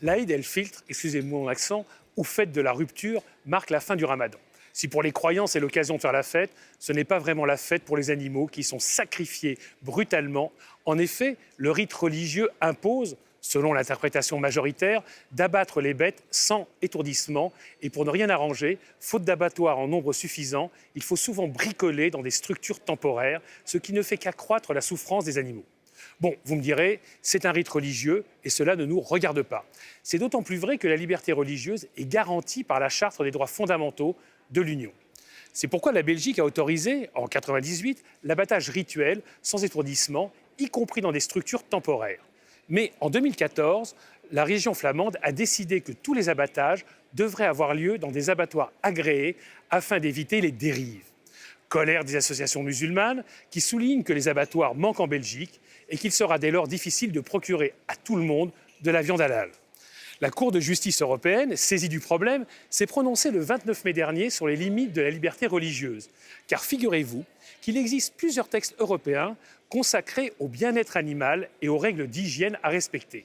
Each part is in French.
L'Aïd el-Fitr, excusez-moi mon accent, ou fête de la rupture, marque la fin du ramadan. Si pour les croyants c'est l'occasion de faire la fête, ce n'est pas vraiment la fête pour les animaux qui sont sacrifiés brutalement. En effet, le rite religieux impose, selon l'interprétation majoritaire, d'abattre les bêtes sans étourdissement. Et pour ne rien arranger, faute d'abattoirs en nombre suffisant, il faut souvent bricoler dans des structures temporaires, ce qui ne fait qu'accroître la souffrance des animaux. Bon, vous me direz, c'est un rite religieux et cela ne nous regarde pas. C'est d'autant plus vrai que la liberté religieuse est garantie par la Charte des droits fondamentaux de l'Union. C'est pourquoi la Belgique a autorisé, en 1998, l'abattage rituel sans étourdissement, y compris dans des structures temporaires. Mais en 2014, la région flamande a décidé que tous les abattages devraient avoir lieu dans des abattoirs agréés afin d'éviter les dérives. Colère des associations musulmanes qui soulignent que les abattoirs manquent en Belgique et qu'il sera dès lors difficile de procurer à tout le monde de la viande halal. La Cour de justice européenne, saisie du problème, s'est prononcée le 29 mai dernier sur les limites de la liberté religieuse. Car figurez-vous qu'il existe plusieurs textes européens consacrés au bien-être animal et aux règles d'hygiène à respecter.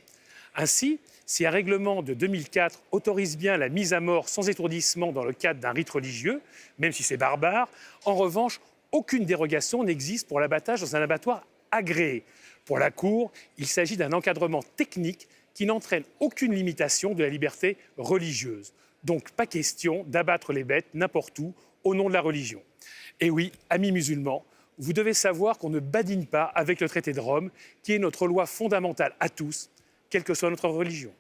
Ainsi, si un règlement de 2004 autorise bien la mise à mort sans étourdissement dans le cadre d'un rite religieux, même si c'est barbare, en revanche, aucune dérogation n'existe pour l'abattage dans un abattoir agréé. Pour la Cour, il s'agit d'un encadrement technique qui n'entraîne aucune limitation de la liberté religieuse. Donc pas question d'abattre les bêtes n'importe où au nom de la religion. Et oui, amis musulmans, vous devez savoir qu'on ne badine pas avec le traité de Rome, qui est notre loi fondamentale à tous, quelle que soit notre religion.